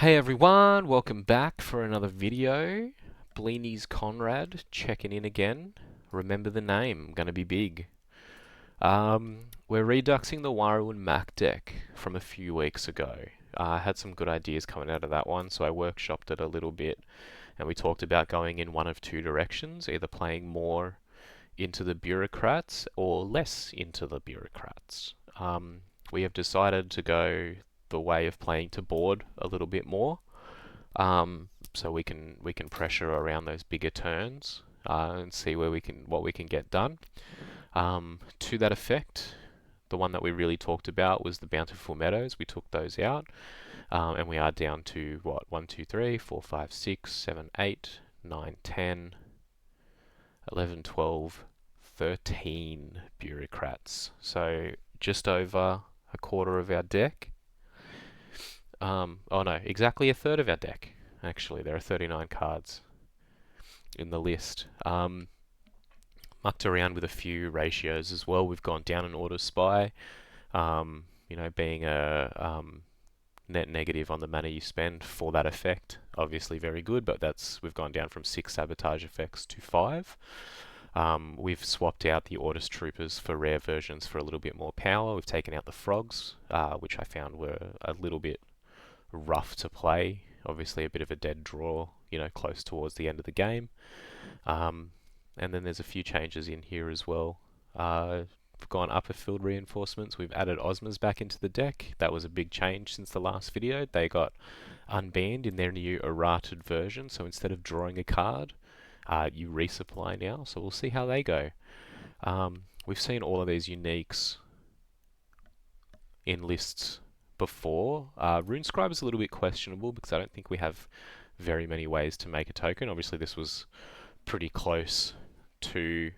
Hey everyone, welcome back for another video. Bleeny's Conrad checking in again. Remember the name, gonna be big. We're reduxing the Waru Mack deck from a few weeks ago. I had some good ideas coming out of that one, so I workshopped it a little bit, and we talked about going in one of two directions, either playing more into the Bureaucrats or less into the Bureaucrats. We have decided to go the way of playing to board a little bit more. So we can pressure around those bigger turns and see where what we can get done. To that effect, the one that we really talked about was the Bountiful Meadows. We took those out, and we are down to what 1, 2, 3, 4, 5, 6, 7, 8, 9, 10, 11, 12, 13 Bureaucrats. So just over a quarter of our deck. Oh no, exactly a third of our deck. Actually, there are 39 cards in the list. Mucked around with a few ratios as well. We've gone down an Order Spy, being a net negative on the mana you spend for that effect. Obviously very good, but we've gone down from 6 sabotage effects to 5. We've swapped out the Orders Troopers for rare versions for a little bit more power. We've taken out the Frogs, which I found were a little bit rough to play. Obviously a bit of a dead draw, close towards the end of the game. And then there's a few changes in here as well. We've gone upper field reinforcements. We've added Ozmas back into the deck. That was a big change since the last video. They got unbanned in their new errated version. So instead of drawing a card, you resupply now. So we'll see how they go. We've seen all of these uniques in lists before. RuneScribe is a little bit questionable because I don't think we have very many ways to make a token. Obviously this was pretty close to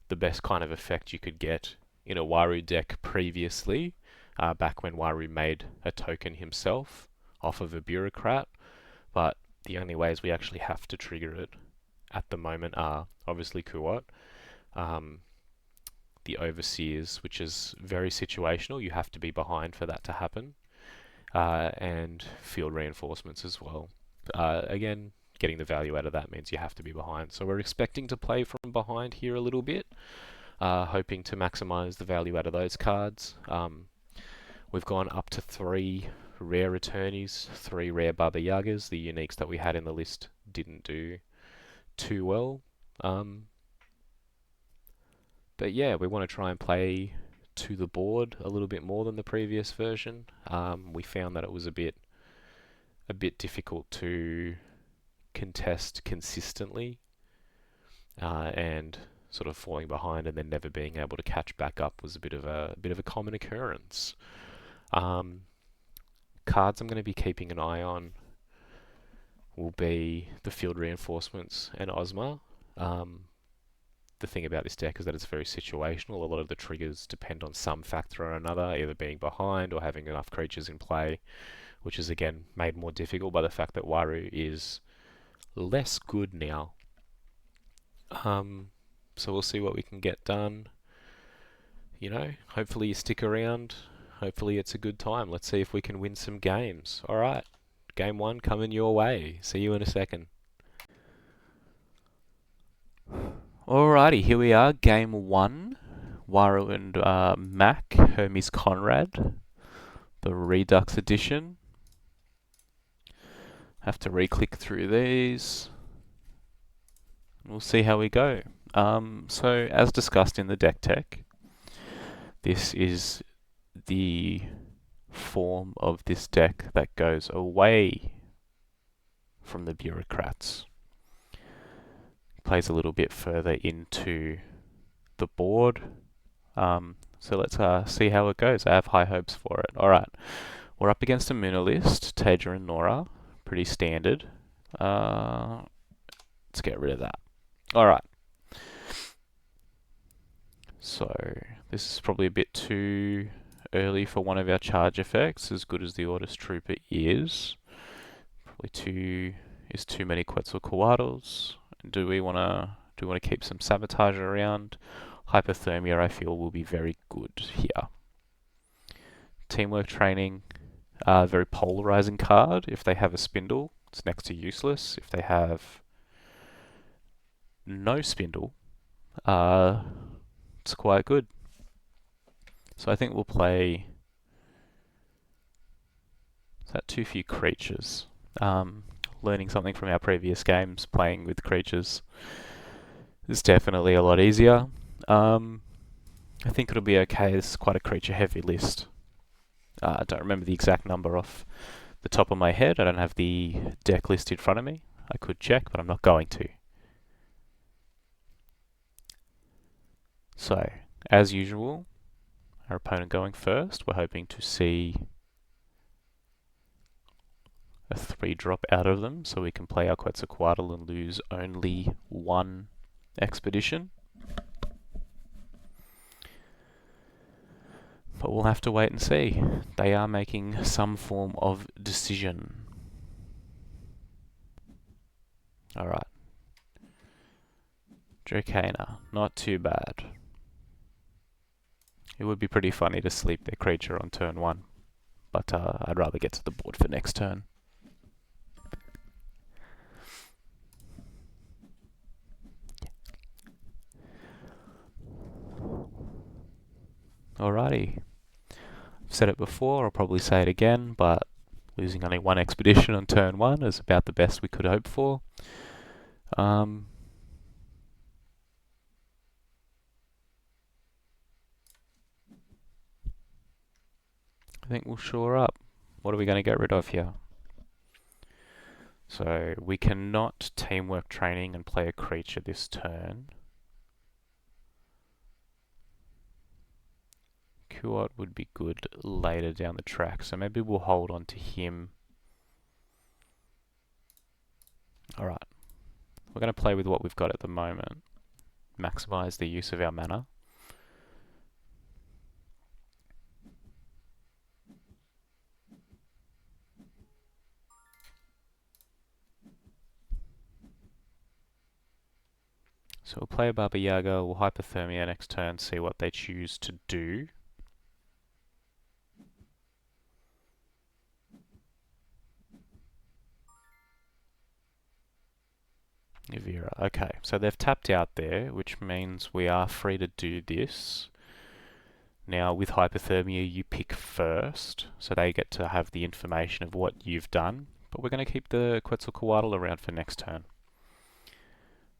the best kind of effect you could get in a Waru deck previously, back when Waru made a token himself off of a Bureaucrat, but the only ways we actually have to trigger it at the moment are obviously Kuwat, the Overseers, which is very situational. You have to be behind for that to happen, and field reinforcements as well. Again, getting the value out of that means you have to be behind. So we're expecting to play from behind here a little bit, hoping to maximize the value out of those cards. We've gone up to 3 rare returnees, 3 rare Baba Yagas. The uniques that we had in the list didn't do too well. But yeah, we want to try and play to the board a little bit more than the previous version. We found that it was a bit difficult to contest consistently, and sort of falling behind and then never being able to catch back up was a bit of a common occurrence. Cards I'm going to be keeping an eye on will be the field reinforcements and Ozma. The thing about this deck is that it's very situational. A lot of the triggers depend on some factor or another, either being behind or having enough creatures in play, which is again made more difficult by the fact that Waru is less good now. So we'll see what we can get done. Hopefully you stick around. Hopefully it's a good time. Let's see if we can win some games. Alright, game 1 coming your way. See you in a second. Alrighty, here we are, game 1. Waru and Mack, Hermes Conrad, the Redux edition. Have to re-click through these. We'll see how we go. So, as discussed in the deck tech, this is the form of this deck that goes away from the Bureaucrats. Plays a little bit further into the board. So let's see how it goes. I have high hopes for it. Alright, we're up against a Muna list, Taja and Nora. Pretty standard. Let's get rid of that. Alright. So, this is probably a bit too early for one of our charge effects, as good as the Orders Trooper is. Probably too many Quetzalcoatls. Do we want to keep some sabotage around? Hypothermia, I feel, will be very good here. Teamwork training, Very polarizing card. If they have a spindle, it's next to useless. If they have no spindle, it's quite good. So I think we'll play. Is that too few creatures? Learning something from our previous games, playing with creatures is definitely a lot easier. I think it'll be okay. This is quite a creature-heavy list. I don't remember the exact number off the top of my head. I don't have the deck list in front of me. I could check, but I'm not going to. So, as usual, our opponent going first. We're hoping to see a 3-drop out of them, so we can play our Quetzalcoatl and lose only one expedition. But we'll have to wait and see. They are making some form of decision. Alright. Dracana, not too bad. It would be pretty funny to sleep their creature on turn 1, but I'd rather get to the board for next turn. Alrighty. I've said it before, I'll probably say it again, but losing only one expedition on turn 1 is about the best we could hope for. I think we'll shore up. What are we going to get rid of here? So we cannot teamwork training and play a creature this turn. Kuot would be good later down the track, so maybe we'll hold on to him. Alright, we're going to play with what we've got at the moment. Maximize the use of our mana. So we'll play a Baba Yaga, we'll Hypothermia next turn, see what they choose to do. Nivira. Okay, so they've tapped out there, which means we are free to do this. Now, with Hypothermia, you pick first, so they get to have the information of what you've done. But we're going to keep the Quetzalcoatl around for next turn.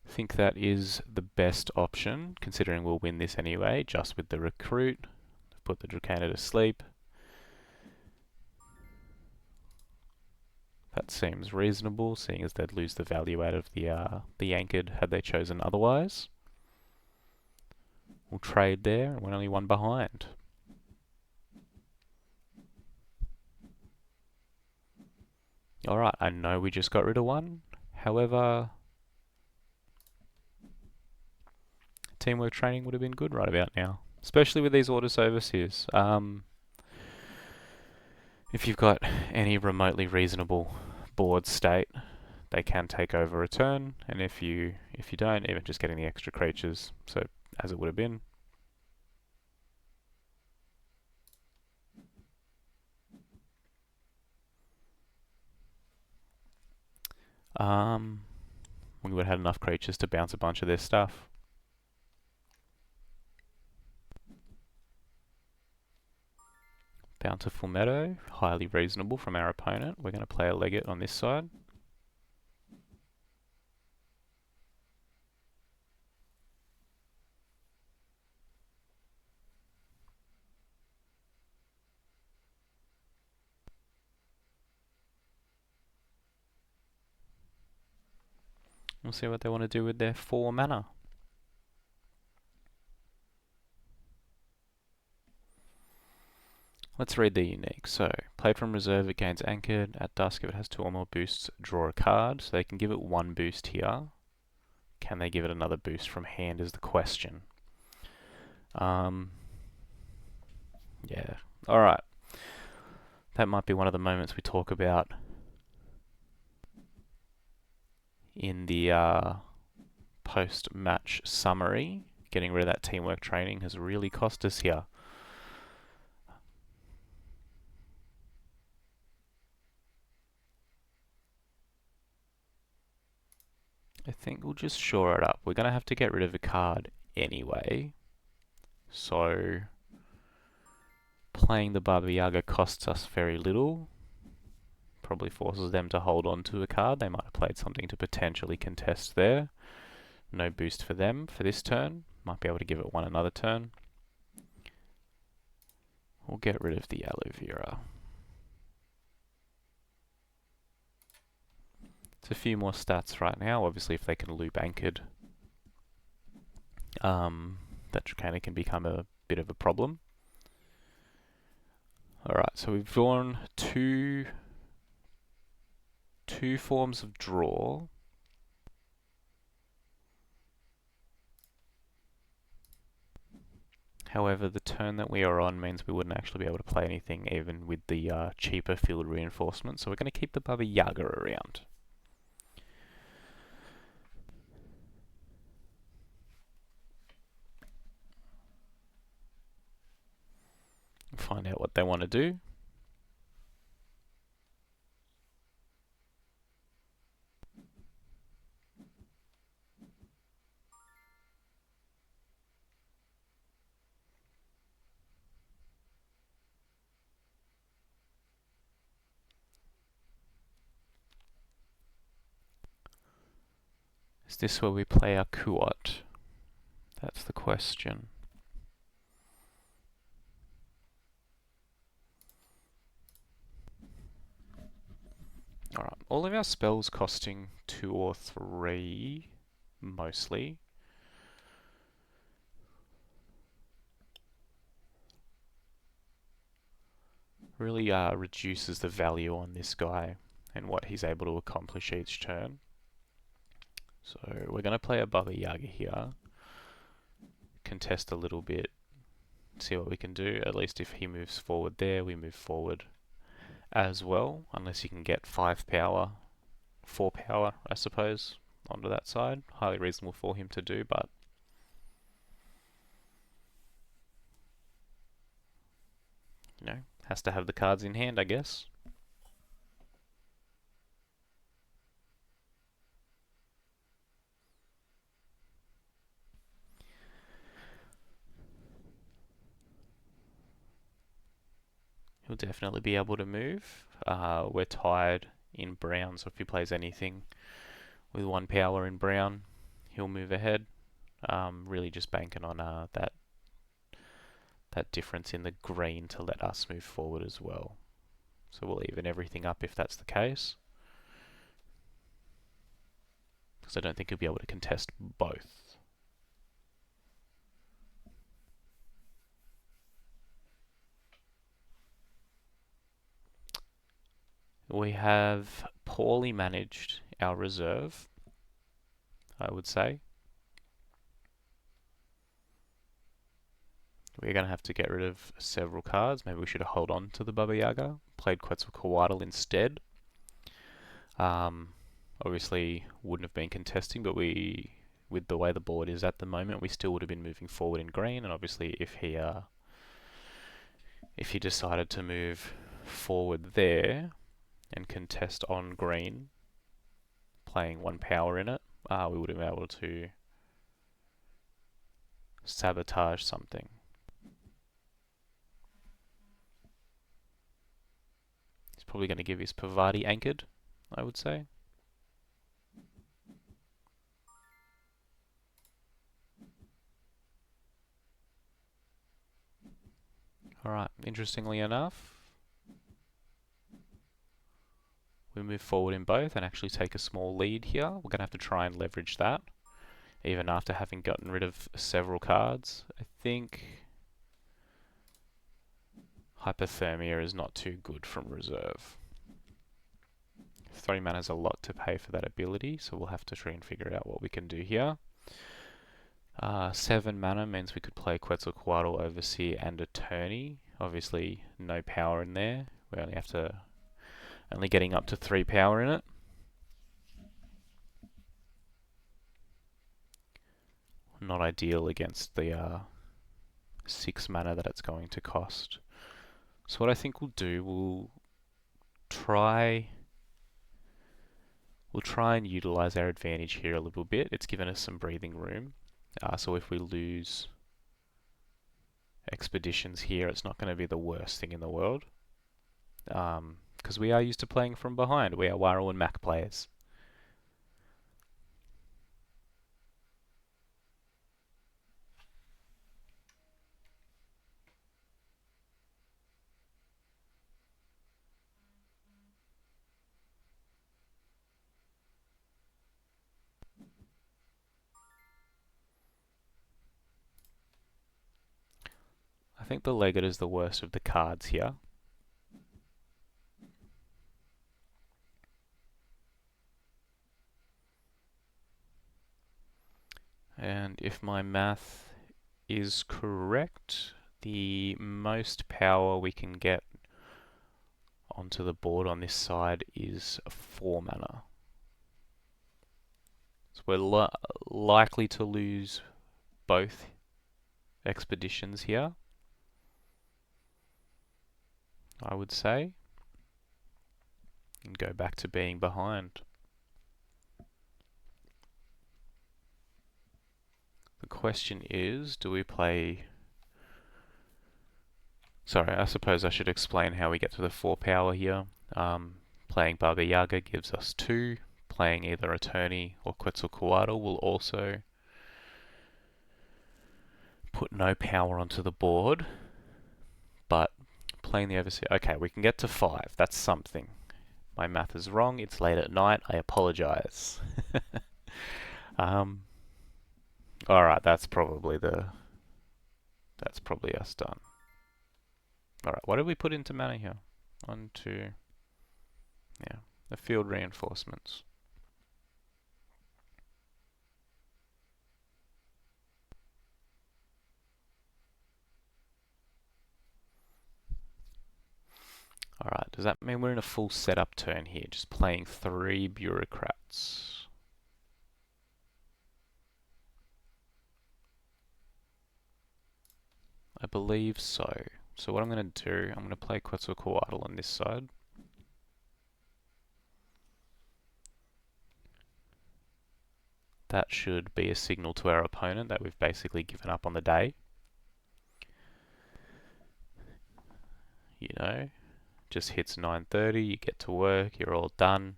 I think that is the best option, considering we'll win this anyway, just with the recruit. Put the Dracana to sleep. That seems reasonable, seeing as they'd lose the value out of the anchored had they chosen otherwise. We'll trade there, and we're only one behind. Alright, I know we just got rid of one. However, teamwork training would have been good right about now. Especially with these orders overseers. If you've got any remotely reasonable board state, they can take over a turn, and if you don't, even just getting the extra creatures, so as it would have been. We would have had enough creatures to bounce a bunch of their stuff. Bountiful Meadow, highly reasonable from our opponent. We're going to play a Legate on this side. We'll see what they want to do with their 4 mana. Let's read the unique. So, played from reserve, it gains anchored. At dusk, if it has 2 or more boosts, draw a card. So they can give it 1 boost here. Can they give it another boost from hand is the question. Yeah. Alright. That might be one of the moments we talk about in the post-match summary. Getting rid of that teamwork training has really cost us here. I think we'll just shore it up. We're going to have to get rid of a card anyway. So playing the Baba Yaga costs us very little. Probably forces them to hold on to a card. They might have played something to potentially contest there. No boost for them for this turn. Might be able to give it one another turn. We'll get rid of the aloe vera. It's a few more stats right now. Obviously, if they can loop anchored, that kind of can become a bit of a problem. Alright, so we've drawn two forms of draw. However, the turn that we are on means we wouldn't actually be able to play anything even with the cheaper field reinforcement, so we're going to keep the Baba Yaga around. Find out what they want to do. Is this where we play our Kuot? That's the question. Alright, all of our spells costing 2 or 3, mostly. Really reduces the value on this guy and what he's able to accomplish each turn. So we're going to play a Baba Yaga here. Contest a little bit. See what we can do. At least if he moves forward there, we move forward as well. Unless you can get 5 power, 4 power, I suppose, onto that side. Highly reasonable for him to do, but you know, has to have the cards in hand, I guess. He'll definitely be able to move. We're tied in brown, so if he plays anything with 1 power in brown, he'll move ahead. Really just banking on that difference in the green to let us move forward as well. So we'll even everything up if that's the case. Because I don't think he'll be able to contest both. We have poorly managed our reserve, I would say. We're going to have to get rid of several cards. Maybe we should hold on to the Baba Yaga. Played Quetzalcoatl instead. Obviously wouldn't have been contesting, but with the way the board is at the moment, we still would have been moving forward in green. And obviously if he decided to move forward there and contest on green, playing 1 power in it, we would have been able to sabotage something. He's probably going to give his Pavati anchored, I would say. Alright, interestingly enough, we move forward in both and actually take a small lead here. We're going to have to try and leverage that, even after having gotten rid of several cards. I think Hypothermia is not too good from reserve. 3 mana is a lot to pay for that ability, so we'll have to try and figure out what we can do here. 7 mana means we could play Quetzalcoatl, Overseer, and Attorney. Obviously, no power in there. We only getting up to 3 power in it. Not ideal against the 6 mana that it's going to cost. So what I think we'll do, we'll try We'll try and utilize our advantage here a little bit. It's given us some breathing room. So if we lose expeditions here, it's not going to be the worst thing in the world. Because we are used to playing from behind. We are Waru and Mack players. I think the Legate is the worst of the cards here. And if my math is correct, the most power we can get onto the board on this side is 4 mana. So we're likely to lose both expeditions here, I would say, and go back to being behind. The question is, do we play... Sorry, I suppose I should explain how we get to the 4 power here. Playing Baba Yaga gives us 2. Playing either Attorney or Quetzalcoatl will also put no power onto the board. But playing the Overseer... Okay, we can get to 5. That's something. My math is wrong. It's late at night. I apologize. Alright, that's probably us done. Alright, what did we put into mana here? 1, 2... Yeah, the field reinforcements. Alright, does that mean we're in a full setup turn here? Just playing 3 Bureaucrats. I believe so. So what I'm going to do, I'm going to play Quetzalcoatl on this side. That should be a signal to our opponent that we've basically given up on the day. You know, just hits 9:30, you get to work, you're all done.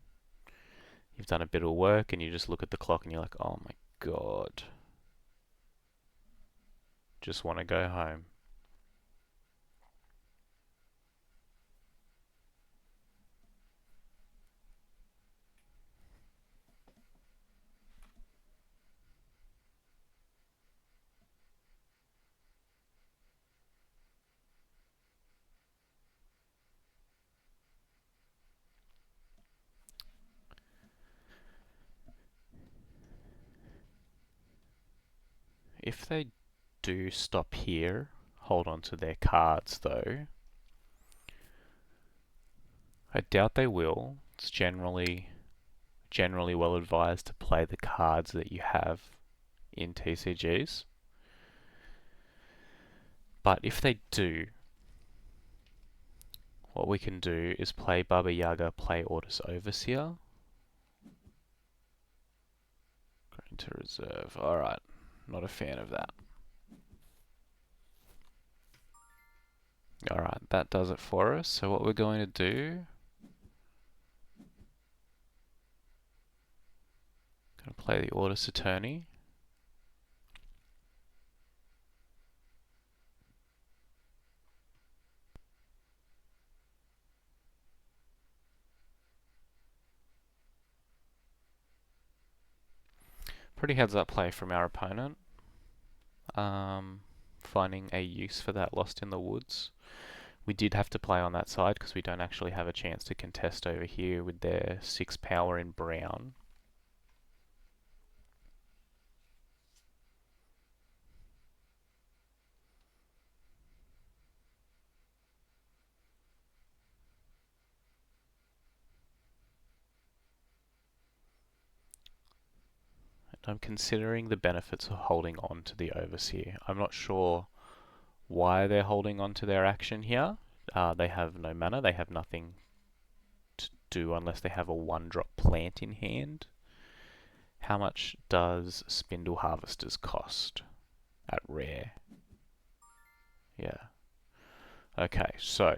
You've done a bit of work and you just look at the clock and you're like, oh my god. Just want to go home. If they do stop here, hold on to their cards though. I doubt they will. It's generally well advised to play the cards that you have in TCGs. But if they do, what we can do is play Baba Yaga, play Ordos Overseer. Going to reserve. Alright, not a fan of that. Alright, that does it for us. So what we're going to do... Going to play the Ordos Attorney. Pretty heads up play from our opponent. Finding a use for that Lost in the Woods. We did have to play on that side because we don't actually have a chance to contest over here with their 6 power in brown. I'm considering the benefits of holding on to the Overseer. I'm not sure why they're holding on to their action here. They have no mana, they have nothing do unless they have a 1-drop plant in hand. How much does Spindle Harvesters cost at rare? Yeah. Okay, so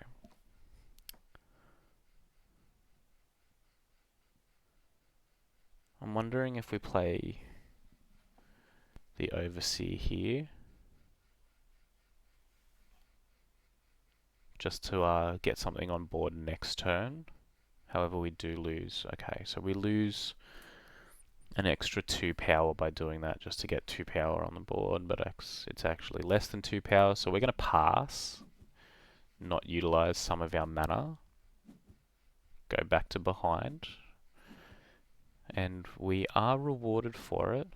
I'm wondering if we play the Overseer here, just to get something on board next turn. However, we do lose. Okay, so we lose an extra 2 power by doing that, just to get 2 power on the board, but it's actually less than 2 power, so we're going to pass, not utilize some of our mana, go back to behind, and we are rewarded for it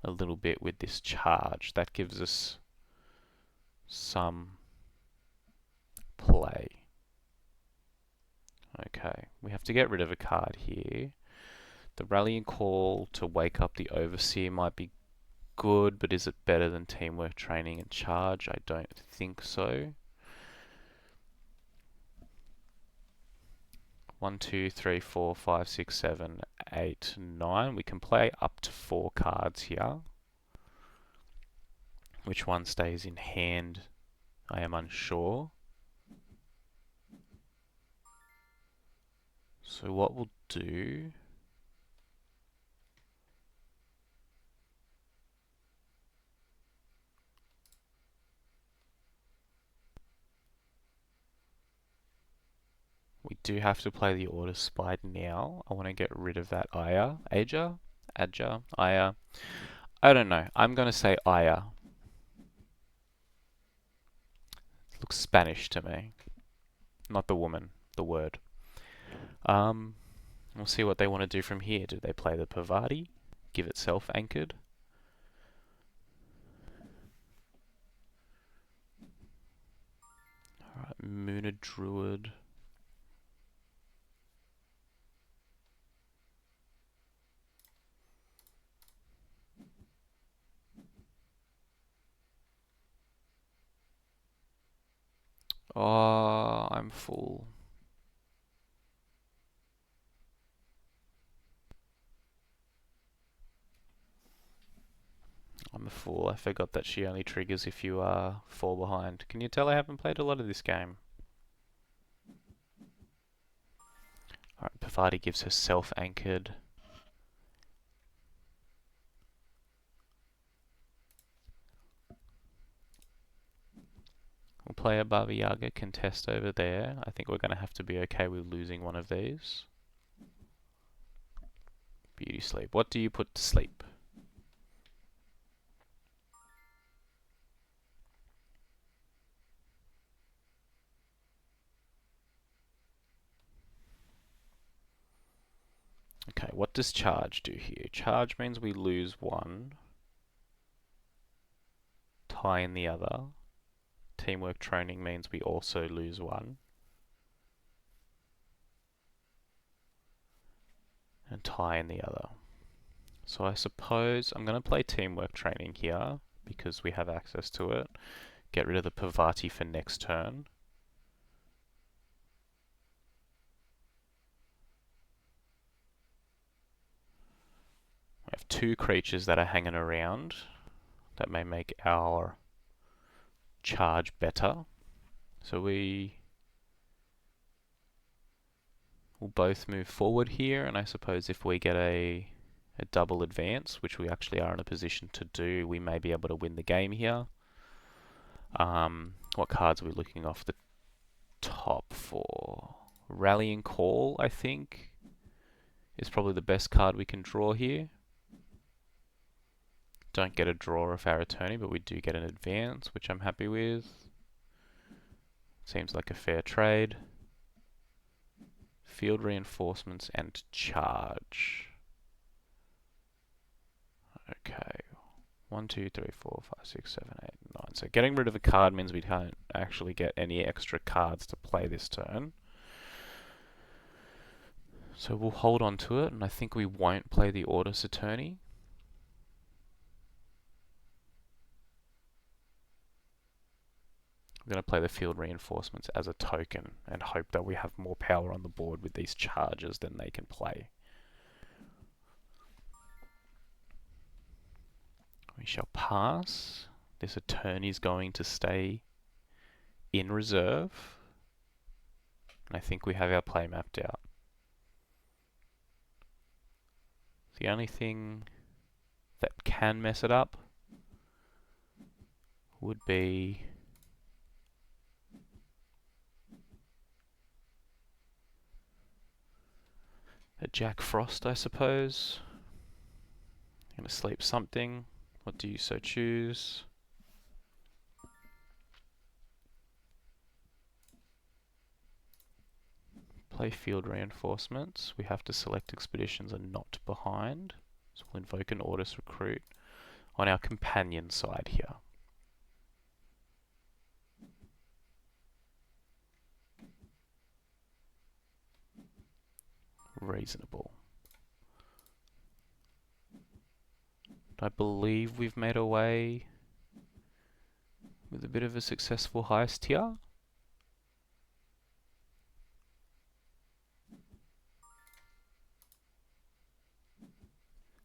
a little bit with this charge. That gives us some play. Okay, we have to get rid of a card here. The Rallying Call to wake up the Overseer might be good, but is it better than Teamwork Training and Charge? I don't think so. 1, 2, 3, 4, 5, 6, 7, 8, 9. We can play up to 4 cards here. Which one stays in hand, I am unsure. So what we'll do... We do have to play the Order Spy now. I want to get rid of that Aya. Aja? Adja? Aya? I don't know. I'm going to say Aya. It looks Spanish to me. Not the woman, the word. We'll see what they want to do from here. Do they play the Pavati? Give it self-anchored? Alright, Moona Druid. Oh, I'm full. I'm a fool. I forgot that she only triggers if you fall behind. Can you tell I haven't played a lot of this game? Alright, Pavati gives her self-anchored. We'll play a Baba Yaga contest over there. I think we're going to have to be okay with losing one of these. Beauty Sleep. What do you put to sleep? Okay, what does charge do here? Charge means we lose one, tie in the other. Teamwork Training means we also lose one. And tie in the other. So I suppose I'm going to play Teamwork Training here because we have access to it. Get rid of the Pavati for next turn. We have 2 creatures that are hanging around that may make our charge better. So we will both move forward here, and I suppose if we get a double advance, which we actually are in a position to do, we may be able to win the game here. What cards are we looking off the top for? Rallying Call, I think, is probably the best card we can draw here. Don't get a draw of our attorney, but we do get an advance, which I'm happy with. Seems like a fair trade. Field Reinforcements and Charge. Okay. 1, 2, 3, 4, 5, 6, 7, 8, 9. So getting rid of a card means we can't actually get any extra cards to play this turn. So we'll hold on to it, and I think we won't play the Ordis Attorney. We're going to play the field reinforcements as a token and hope that we have more power on the board with these charges than they can play. We shall pass. This attorney is going to stay in reserve. And I think we have our play mapped out. The only thing that can mess it up would be a Jack Frost, I suppose. I'm going to sleep something. What do you so choose? Play field reinforcements. We have to select expeditions and not behind. So we'll invoke an Ordis recruit on our companion side here. Reasonable. I believe we've made away with a bit of a successful heist here.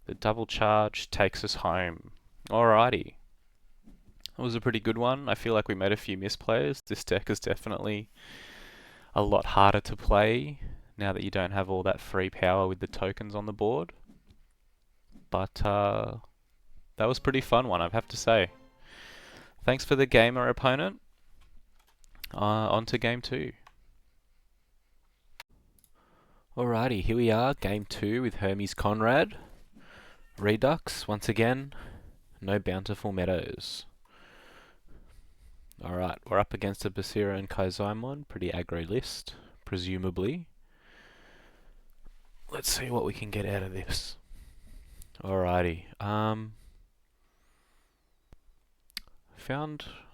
The double charge takes us home. Alrighty. That was a pretty good one. I feel like we made a few misplays. This deck is definitely a lot harder to play now that you don't have all that free power with the tokens on the board. But that was a pretty fun one, I have to say. Thanks for the gamer opponent. On to game 2. Alrighty, here we are, game 2 with Hermes Conrad. Redux, once again, no bountiful meadows. Alright, we're up against a Basira and Kaizaimon, pretty aggro list, presumably. Let's see what we can get out of this. Alrighty, I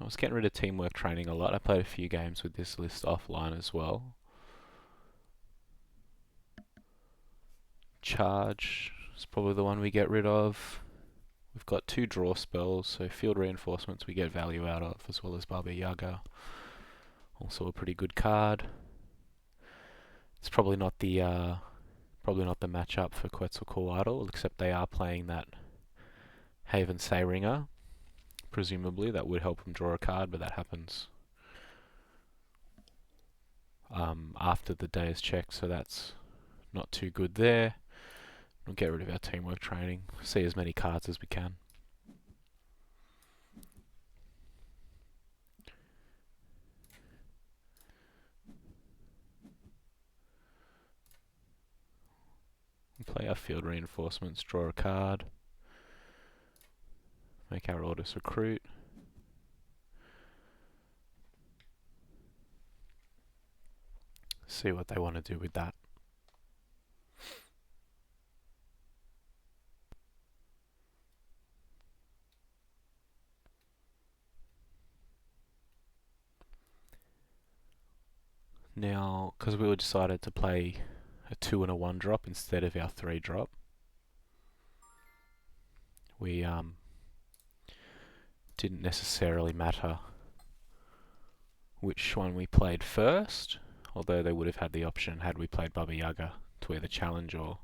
was getting rid of teamwork training a lot. I played a few games with this list offline as well. Charge is probably the one we get rid of. We've got 2 draw spells, so field reinforcements we get value out of, as well as Baba Yaga. Also a pretty good card. It's probably not the matchup for Quetzalcoatl, except they are playing that Haven Sayringer. Presumably that would help them draw a card, but that happens after the day is checked, so that's not too good there. We'll get rid of our teamwork training, see as many cards as we can. We'll play our field reinforcements, draw a card, make our Ordis recruit. See what they want to do with that. Now, because we decided to play a 2 and a 1 drop instead of our 3 drop, we didn't necessarily matter which one we played first, although they would have had the option had we played Baba Yaga to either challenge or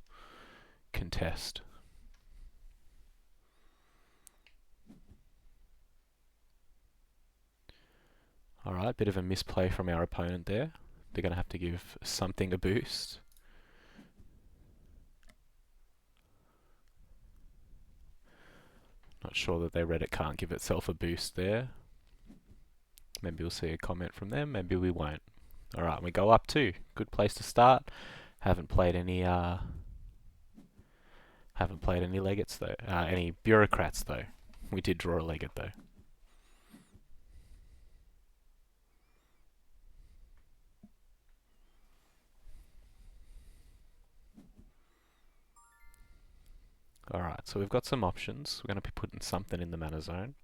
contest. Alright, bit of a misplay from our opponent there. They're going to have to give something a boost. Not sure that they read it can't give itself a boost there. Maybe we'll see a comment from them, maybe we won't. Alright, we go up 2. Good place to start. Haven't played any legates though. Any bureaucrats though. We did draw a legate though. Alright, so we've got some options. We're going to be putting something in the mana zone.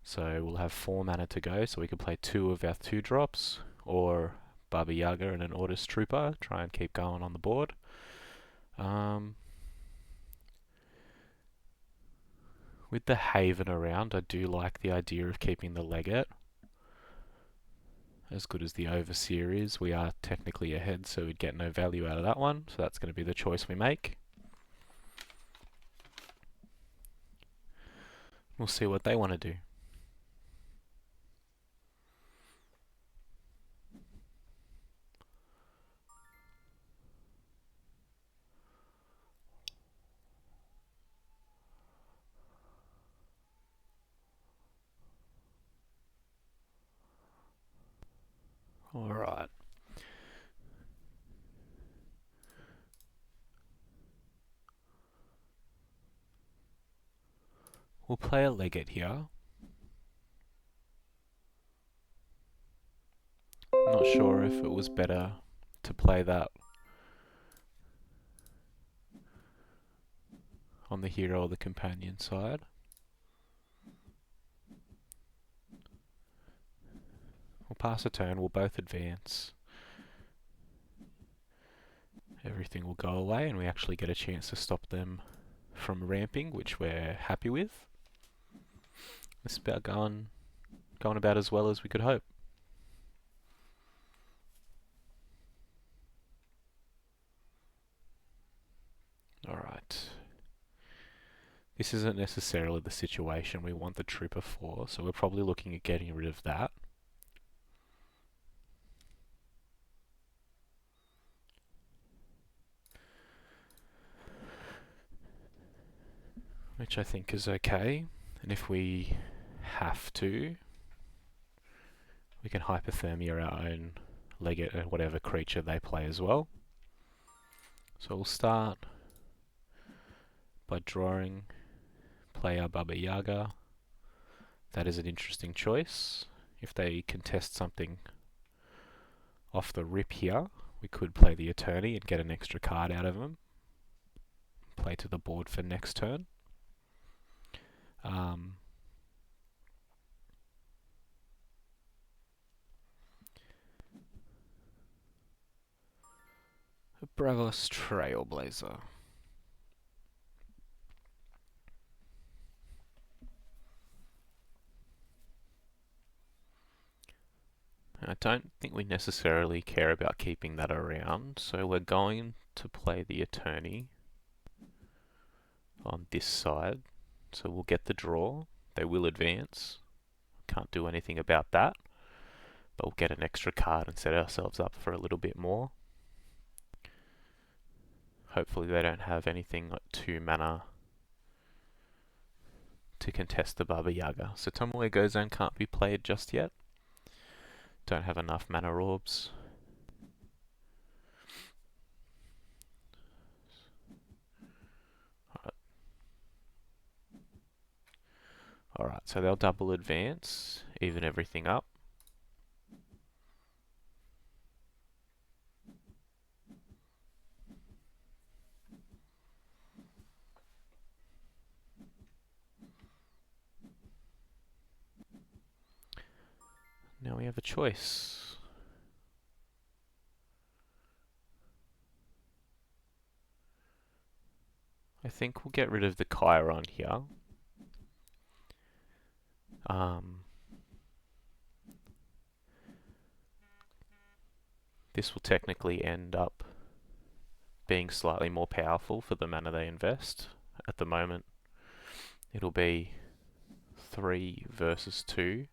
So we'll have 4 mana to go, so we can play 2 of our 2 drops, or Baba Yaga and an Ordis Trooper, try and keep going on the board. With the Haven around, I do like the idea of keeping the Legate. as good as the Overseer is, we are technically ahead, so we'd get no value out of that one. So that's going to be the choice we make. We'll see what they want to do. Alright. We'll play a Legate here. Not sure if it was better to play that on the hero or the companion side. We'll pass a turn, we'll both advance. Everything will go away and we actually get a chance to stop them from ramping, which we're happy with. It's about going about as well as we could hope. Alright. This isn't necessarily the situation we want the Trooper for, so we're probably looking at getting rid of that. Which I think is okay. And if we have to, we can hypothermia our own Legate and whatever creature they play as well. So we'll start by drawing, play our Baba Yaga. That is an interesting choice. If they contest something off the rip here, we could play the Attorney and get an extra card out of them. Play to the board for next turn. Bravos Trailblazer. I don't think we necessarily care about keeping that around, so we're going to play the Attorney on this side. So we'll get the draw. They will advance. Can't do anything about that. But we'll get an extra card and set ourselves up for a little bit more. Hopefully they don't have anything like 2 mana to contest the Baba Yaga. So Tomoe Gozan can't be played just yet. Don't have enough mana orbs. Alright, so they'll double advance, even everything up. Now we have a choice. I think we'll get rid of the Chiron here. This will technically end up being slightly more powerful for the mana they invest. At the moment, it'll be 3 versus 2,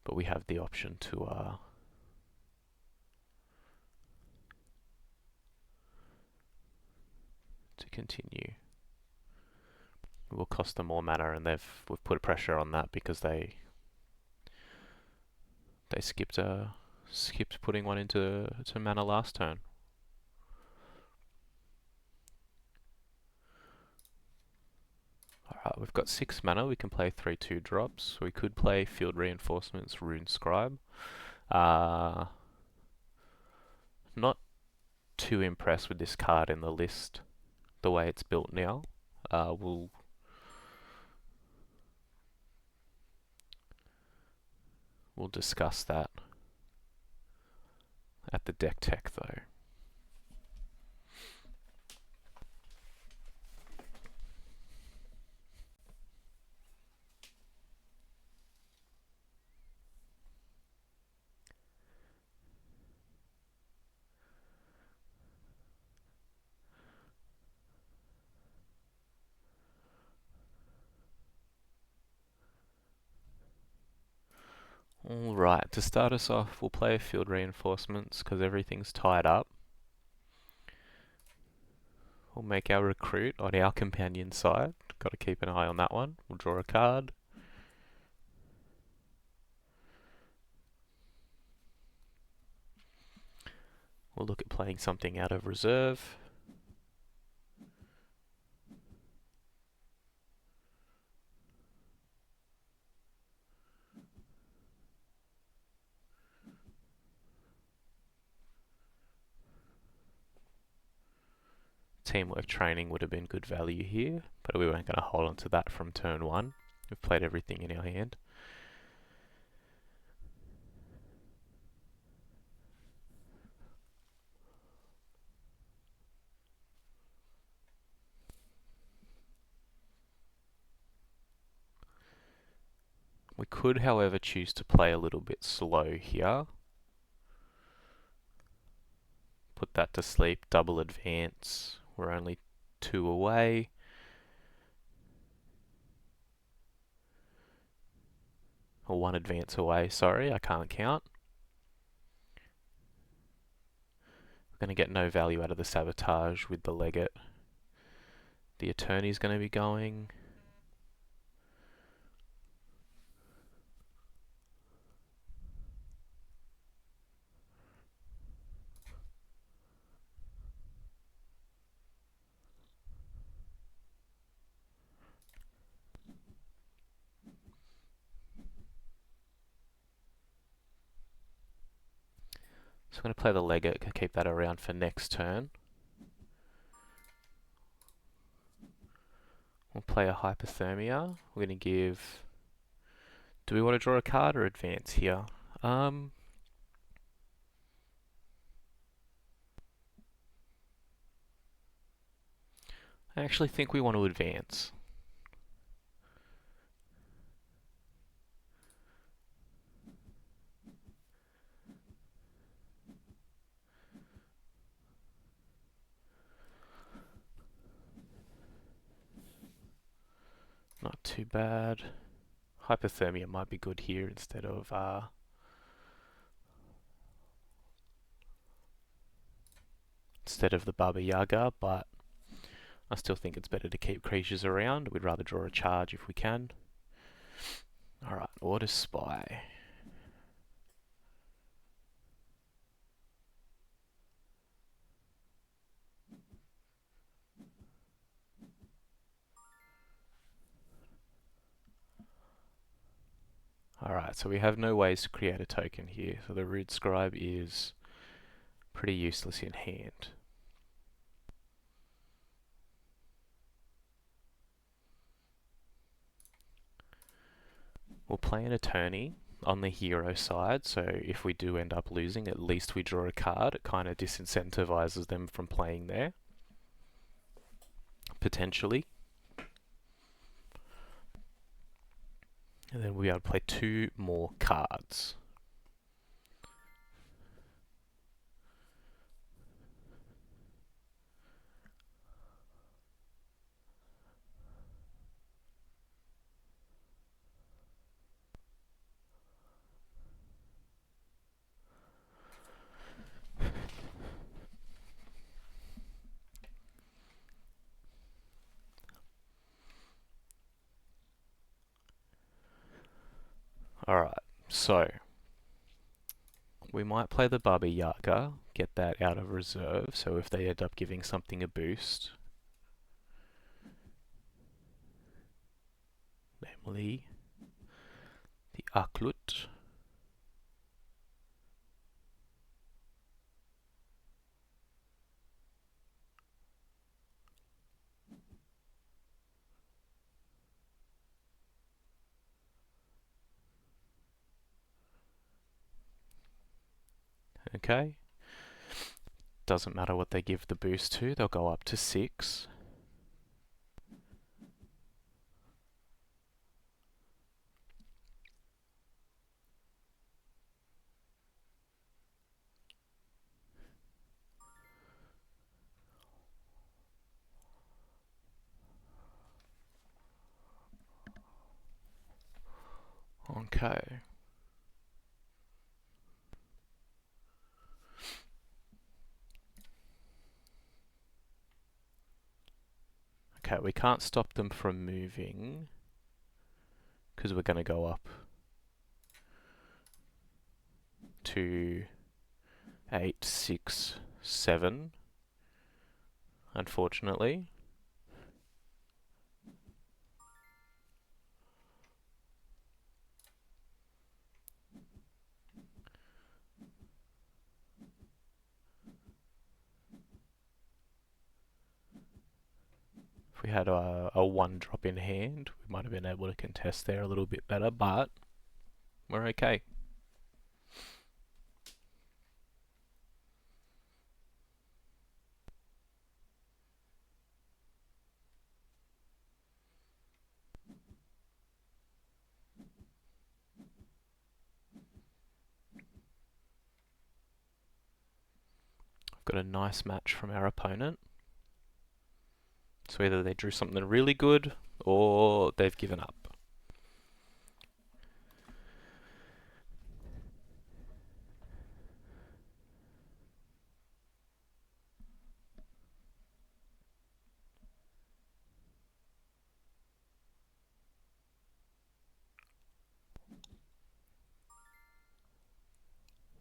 but we have the option to continue. It will cost them more mana, and we've put pressure on that because they skipped putting one into mana last turn. Alright, we've got 6 mana. We can play 3/2 drops. We could play Field Reinforcements, Rune Scribe. Not too impressed with this card in the list, the way it's built now. We'll discuss that at the deck tech though. Alright, to start us off, we'll play field reinforcements because everything's tied up. We'll make our recruit on our companion side. Got to keep an eye on that one. We'll draw a card. We'll look at playing something out of reserve. Teamwork training would have been good value here, but we weren't going to hold on to that from turn one. We've played everything in our hand. We could, however, choose to play a little bit slow here. Put that to sleep, double advance. We're only 2 away. Or 1 advance away, sorry, I can't count. We're going to get no value out of the sabotage with the legate. The attorney's going to be going. So I'm going to play the legate, keep that around for next turn. We'll play a hypothermia. We're going to give... Do we want to draw a card or advance here? I actually think we want to advance. Not too bad. Hypothermia might be good here instead of the Baba Yaga, but I still think it's better to keep creatures around. We'd rather draw a charge if we can. Alright, Order Spy. Alright, so we have no ways to create a token here, so the Rude Scribe is pretty useless in hand. We'll play an attorney on the hero side, so if we do end up losing, at least we draw a card. It kind of disincentivizes them from playing there. Potentially. And then we'll be able to play 2 more cards. Alright, so we might play the Baba Yaga, get that out of reserve, so if they end up giving something a boost, namely the Aklut. Okay. Doesn't matter what they give the boost to, they'll go up to 6. Okay. Okay, we can't stop them from moving because we're going to go up to 8, 6, 7, unfortunately. If we had a 1 drop in hand, we might have been able to contest there a little bit better, but we're okay. We've got a nice match from our opponent. So either they drew something really good or they've given up.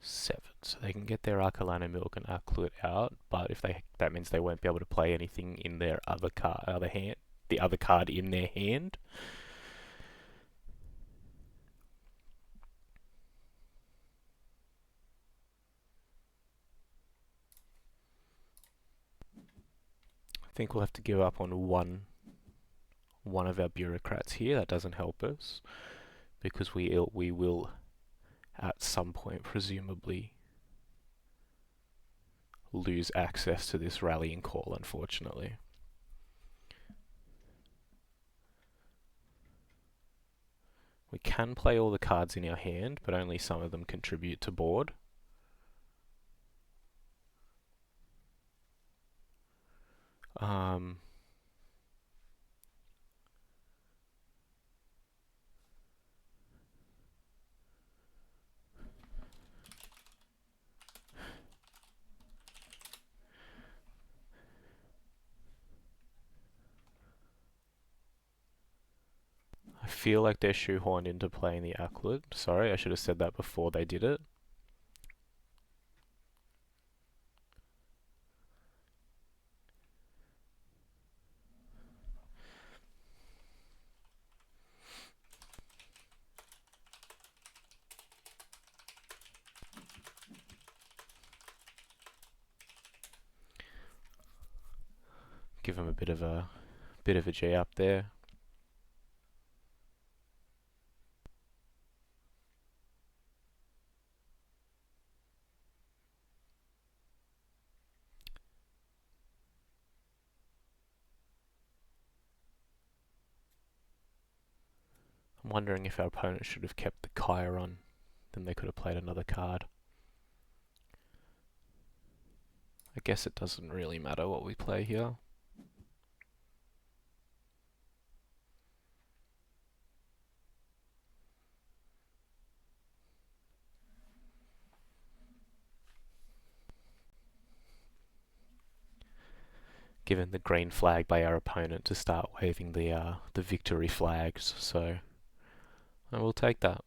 Seven, so they can get their Arcalano Milk and Arclut out, but if that means they won't be able to play anything in their other hand, the other card in their hand. I think we'll have to give up on one of our bureaucrats here. That doesn't help us because we will at some point presumably lose access to this rallying call, unfortunately. We can play all the cards in our hand, but only some of them contribute to board. I feel like they're shoehorned into playing the Aclet. Sorry, I should have said that before they did it. Give them a bit of a G up there. I'm wondering if our opponent should have kept the Chiron, then they could have played another card. I guess it doesn't really matter what we play here. Given the green flag by our opponent to start waving the victory flags, so I will take that.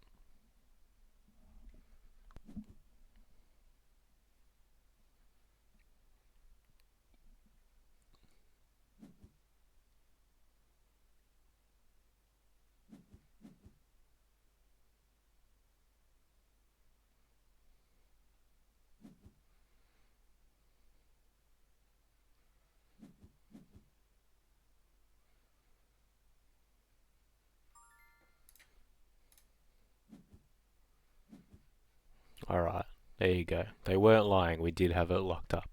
Alright, there you go. They weren't lying, we did have it locked up.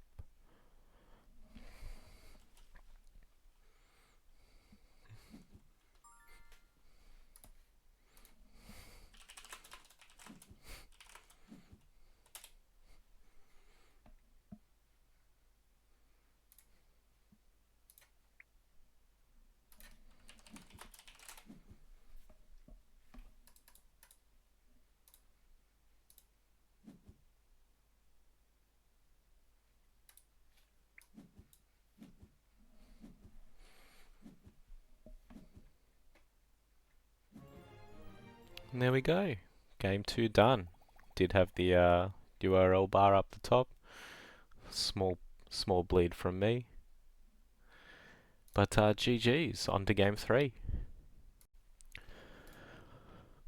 And there we go. Game 2 done. Did have the URL bar up the top. Small bleed from me. But GG's, on to game 3.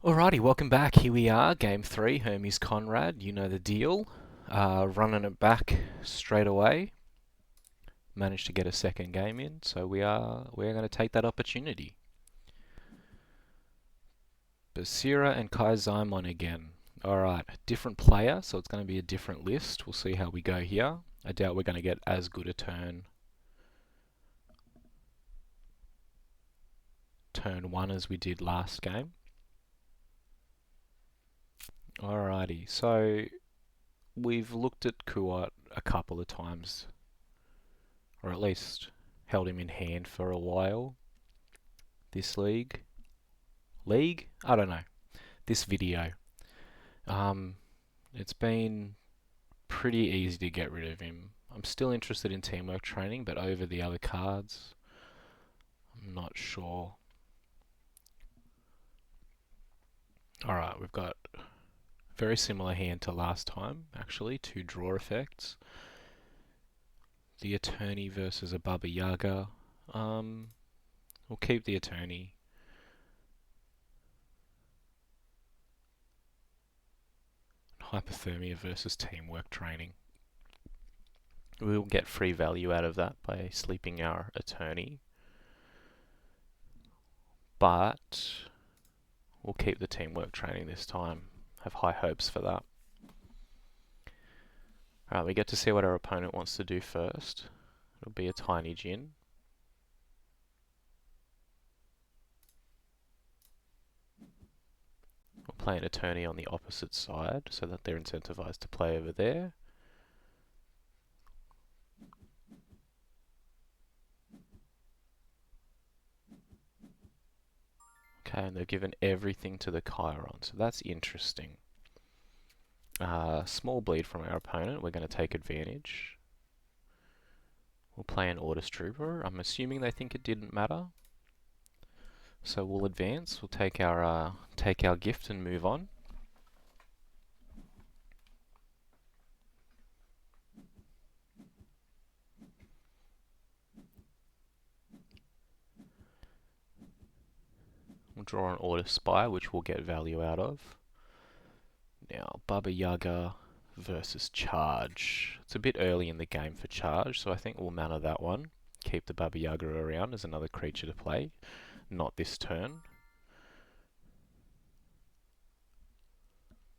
Alrighty, welcome back. Here we are, game 3, Hermes Conrad. You know the deal. Running it back straight away. Managed to get a second game in, so we're going to take that opportunity. Basira and Kai Zaimon again. Alright, different player, so it's going to be a different list. We'll see how we go here. I doubt we're going to get as good a turn 1 as we did last game. Alrighty, so we've looked at Kuat a couple of times, or at least held him in hand for a while. This league? I don't know. This video. It's been pretty easy to get rid of him. I'm still interested in teamwork training, but over the other cards, I'm not sure. Alright, we've got very similar hand to last time, actually. 2 draw effects. The Attorney versus a Baba Yaga. We'll keep the Attorney. Hypothermia versus teamwork training. We'll get free value out of that by sleeping our Attorney. But we'll keep the teamwork training this time. Have high hopes for that. Alright, we get to see what our opponent wants to do first. It'll be a tiny Djinn. We'll play an Attorney on the opposite side so that they're incentivized to play over there. Okay, and they've given everything to the Chiron, so that's interesting. Small bleed from our opponent, we're going to take advantage. We'll play an Orders Trooper. I'm assuming they think it didn't matter. So we'll advance, we'll take our gift and move on. We'll draw an Order Spy, which we'll get value out of. Now, Baba Yaga versus Charge. It's a bit early in the game for Charge, so I think we'll mana that one. Keep the Baba Yaga around as another creature to play. Not this turn,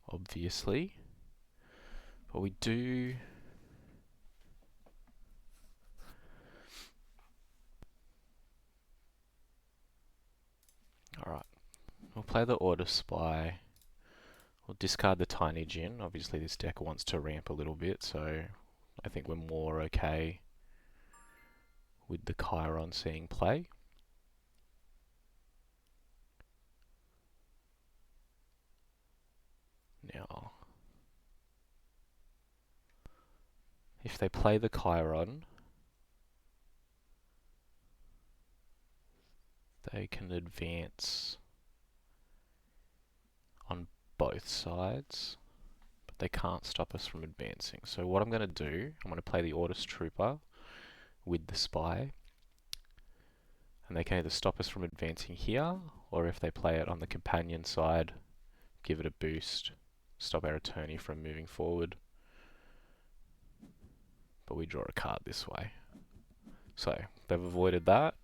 obviously. But we do... Alright, we'll play the Order Spy. We'll discard the Tiny Djinn. Obviously this deck wants to ramp a little bit, so I think we're more okay with the Chiron seeing play. Now, if they play the Chiron, they can advance on both sides, but they can't stop us from advancing. So what I'm going to do, I'm going to play the Orders Trooper with the Spy, and they can either stop us from advancing here, or if they play it on the companion side, give it a boost, stop our Attorney from moving forward. But we draw a card this way. So they've avoided that.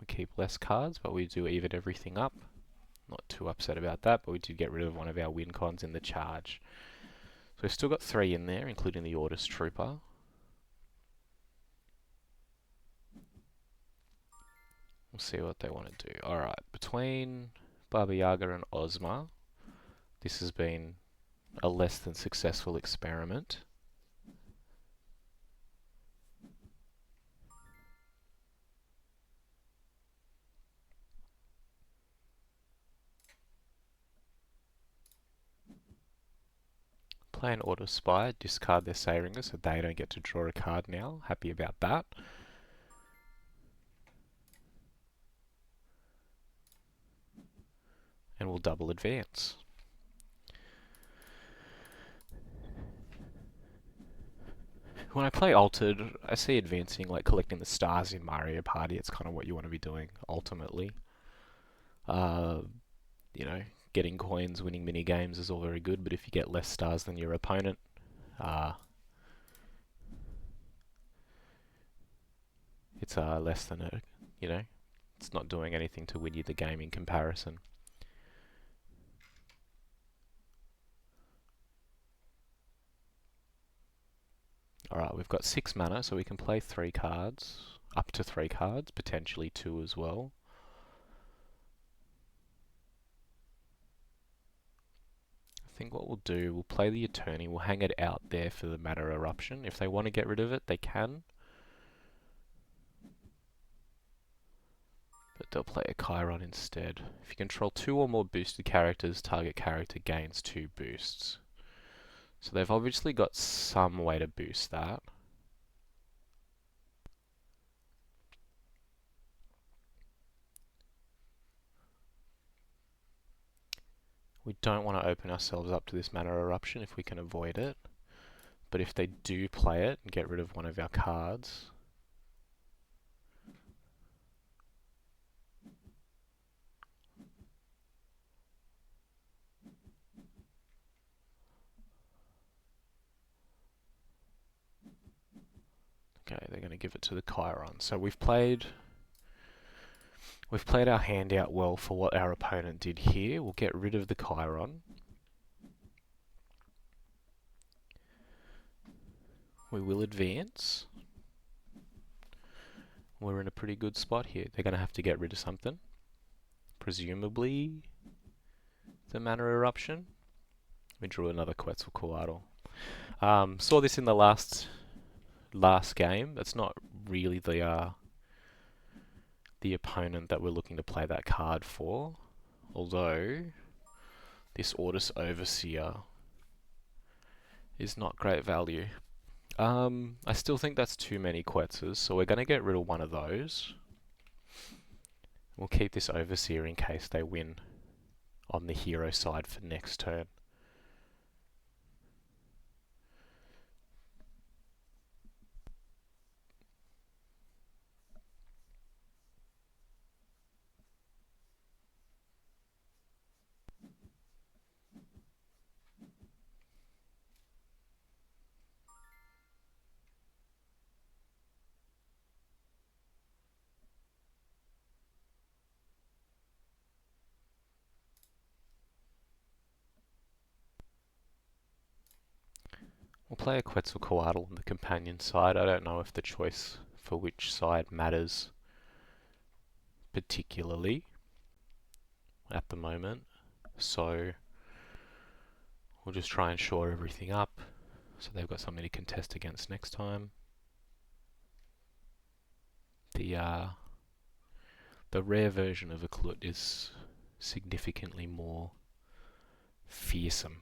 We keep less cards, but we do even everything up. Not too upset about that, but we did get rid of one of our win cons in the Charge. So we've still got 3 in there, including the Orders Trooper. We'll see what they want to do. Alright, between Baba Yaga and Ozma, this has been a less than successful experiment. Play an Auto Spy, discard their Sayringer so they don't get to draw a card now. Happy about that. And we'll double advance. When I play Altered, I see advancing like collecting the stars in Mario Party. It's kind of what you want to be doing ultimately. You know, getting coins, winning mini games is all very good, but if you get less stars than your opponent, it's less than a, you know, it's not doing anything to win you the game in comparison. Alright, we've got 6 mana, so we can play 3 cards, up to 3 cards, potentially 2 as well. I think what we'll do, we'll play the Attorney, we'll hang it out there for the Mana Eruption. If they want to get rid of it, they can. But they'll play a Chiron instead. If you control 2 or more boosted characters, target character gains 2 boosts. So they've obviously got some way to boost that. We don't want to open ourselves up to this Mana Eruption if we can avoid it. But if they do play it and get rid of one of our cards, okay, they're going to give it to the Chiron. So we've played our hand out well for what our opponent did here. We'll get rid of the Chiron. We will advance. We're in a pretty good spot here. They're going to have to get rid of something. Presumably the Mana Eruption. We drew another Quetzalcoatl. Saw this in the last game. That's not really the opponent that we're looking to play that card for. Although this Ortus Overseer is not great value. I still think that's too many Quetzes, so we're going to get rid of one of those. We'll keep this Overseer in case they win on the hero side for next turn. We'll play a Quetzalcoatl on the companion side. I don't know if the choice for which side matters particularly at the moment. So we'll just try and shore everything up so they've got something to contest against next time. The rare version of a Klut is significantly more fearsome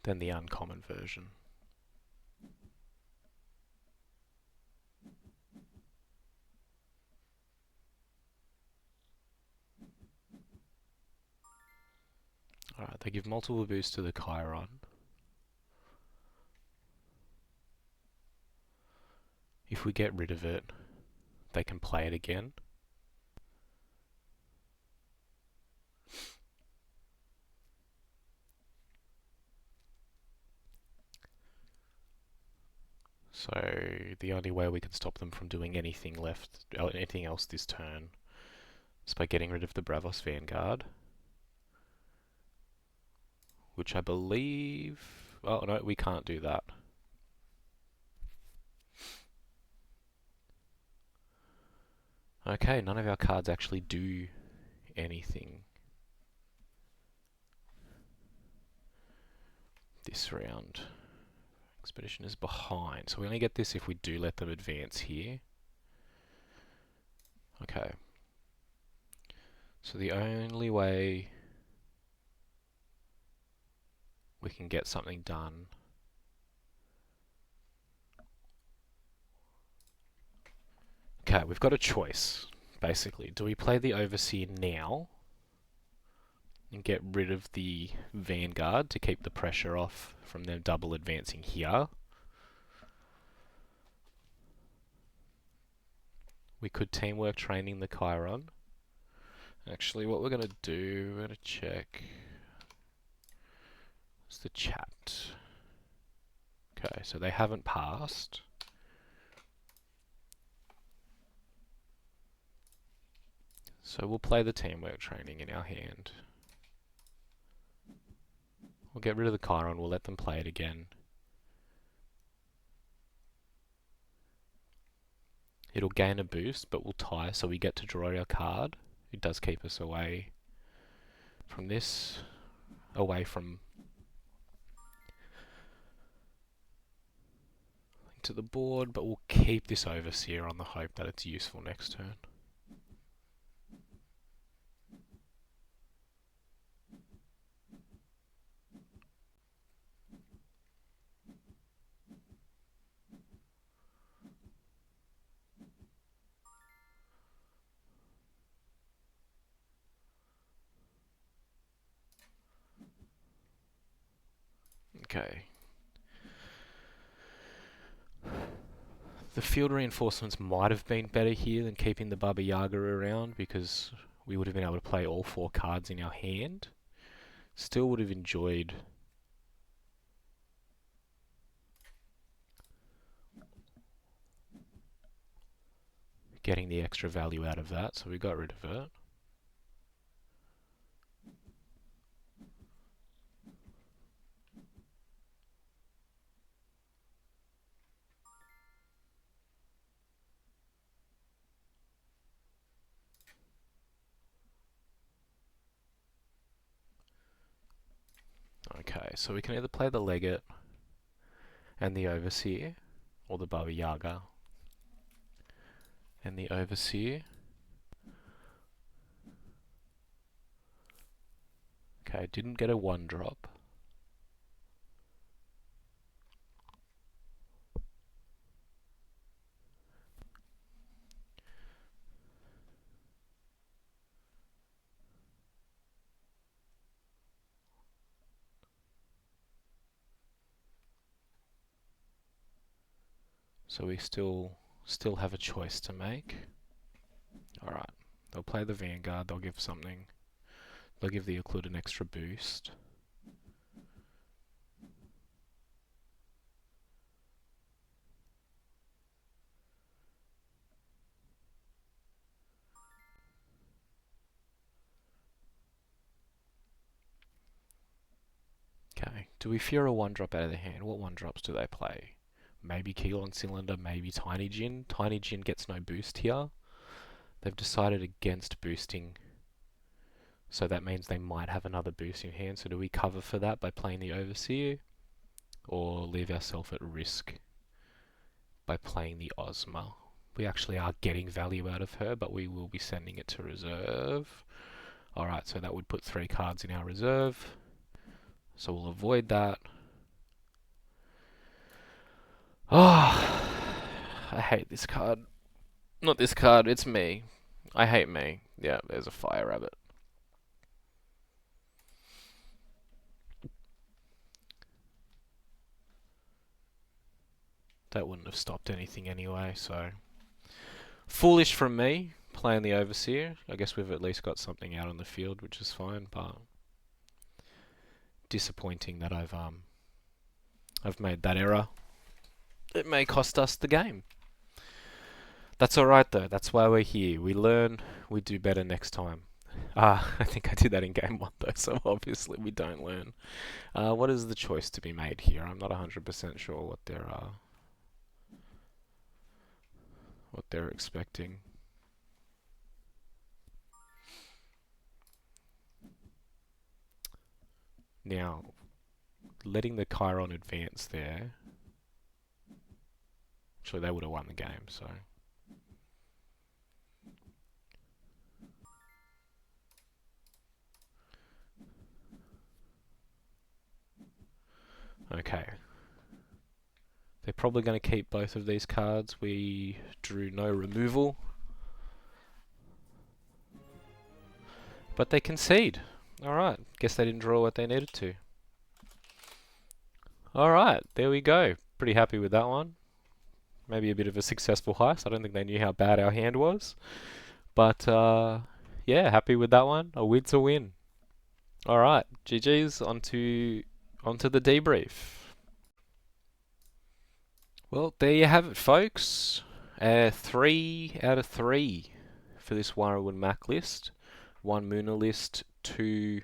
than the uncommon version. Alright, they give multiple boosts to the Chiron. If we get rid of it, they can play it again. So the only way we can stop them from doing anything else this turn is by getting rid of the Bravos Vanguard. Which I believe... oh no, we can't do that. Okay, none of our cards actually do anything this round. Expedition is behind, so we only get this if we do let them advance here. Okay. So the only way we can get something done. Okay, we've got a choice, basically. Do we play the Overseer now and get rid of the Vanguard to keep the pressure off from them double advancing here? We could teamwork training the Chiron. Actually, what we're going to do, we're going to check. What's the chat? Okay, so they haven't passed. So we'll play the teamwork training in our hand. We'll get rid of the Chiron, we'll let them play it again. It'll gain a boost, but we'll tie, so we get to draw our card. It does keep us away from this, away from to the board, but we'll keep this Overseer on the hope that it's useful next turn. Okay. The field reinforcements might have been better here than keeping the Baba Yaga around, because we would have been able to play all 4 cards in our hand. Still would have enjoyed getting the extra value out of that, so we got rid of it. Okay, so we can either play the Legate and the Overseer, or the Baba Yaga and the Overseer. Okay, didn't get a 1-drop. So we still have a choice to make. Alright, they'll play the Vanguard, they'll give something. They'll give the Euclid an extra boost. Okay, do we fear a 1-drop out of the hand? What 1-drops do they play? Maybe Keylong Cylinder, maybe Tiny Jin. Tiny Jin gets no boost here. They've decided against boosting, so that means they might have another boost in hand. So do we cover for that by playing the Overseer, or leave ourselves at risk by playing the Ozma? We actually are getting value out of her, but we will be sending it to reserve. Alright, so that would put 3 cards in our reserve. So we'll avoid that. Oh, I hate this card. Not this card, it's me. I hate me. Yeah, there's a Fire Rabbit. That wouldn't have stopped anything anyway, so... Foolish from me, playing the Overseer. I guess we've at least got something out on the field, which is fine, but... disappointing that I've made that error. It may cost us the game. That's alright though, that's why we're here. We learn, we do better next time. I think I did that in game 1 though, so obviously we don't learn. What is the choice to be made here? I'm not 100% sure what they're expecting. Now, letting the Chiron advance there. Actually, they would have won the game, so... Okay. They're probably going to keep both of these cards. We drew no removal. But they concede. Alright, guess they didn't draw what they needed to. Alright, there we go. Pretty happy with that one. Maybe a bit of a successful heist. I don't think they knew how bad our hand was. But, yeah, happy with that one. A win's a win. Alright, GG's, onto the debrief. Well, there you have it, folks. 3 out of 3 for this Waru Mack list. 1 Mooner list, 2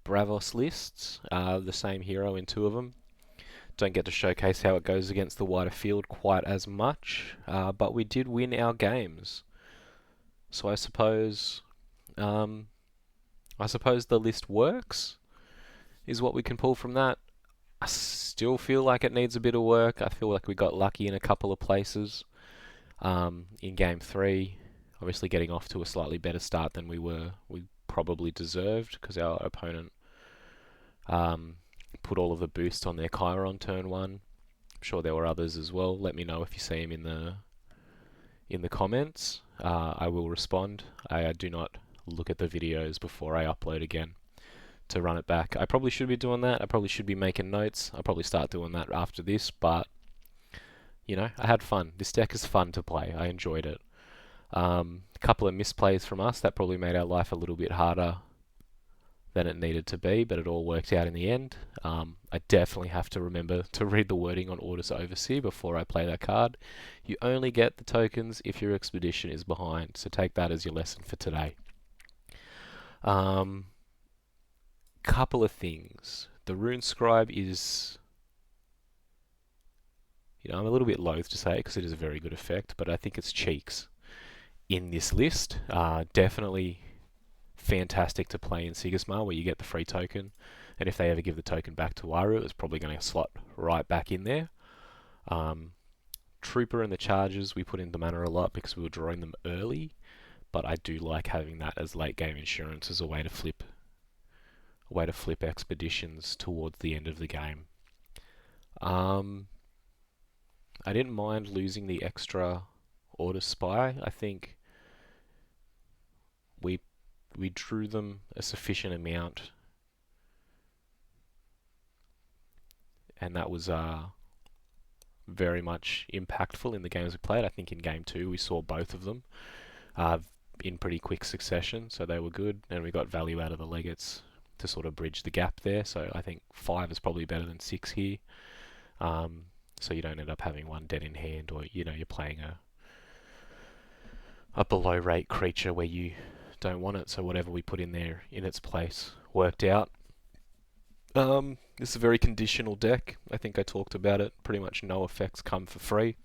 Bravos lists. The same hero in 2 of them. Don't get to showcase how it goes against the wider field quite as much, but we did win our games. So I suppose the list works, is what we can pull from that. I still feel like it needs a bit of work. I feel like we got lucky in a couple of places. In game 3, obviously getting off to a slightly better start than we probably deserved, because our opponent put all of the boost on their Chiron turn 1. I'm sure there were others as well. Let me know if you see them in the comments. I will respond. I do not look at the videos before I upload again to run it back. I probably should be doing that. I probably should be making notes. I'll probably start doing that after this, but you know, I had fun. This deck is fun to play. I enjoyed it. A couple of misplays from us that probably made our life a little bit harder than it needed to be, but it all worked out in the end. I definitely have to remember to read the wording on Orders Overseer before I play that card. You only get the tokens if your expedition is behind, so take that as your lesson for today. Couple of things. The Rune Scribe is, you know, I'm a little bit loath to say it because it is a very good effect, but I think it's cheeks in this list. Definitely fantastic to play in Sigismar, where you get the free token, and if they ever give the token back to Waru, it's probably going to slot right back in there. Trooper and the charges we put into mana a lot because we were drawing them early, but I do like having that as late game insurance as a way to flip expeditions towards the end of the game. I didn't mind losing the extra Order Spy. I think we drew them a sufficient amount, and that was very much impactful in the games we played. I think in game 2 we saw both of them in pretty quick succession, so they were good, and we got value out of the legates to sort of bridge the gap there. So I think 5 is probably better than 6 here. So you don't end up having one dead in hand, or you know, you're playing a below rate creature where you don't want it. So whatever we put in there in its place worked out. This is a very conditional deck. I think I talked about it. Pretty much no effects come for free.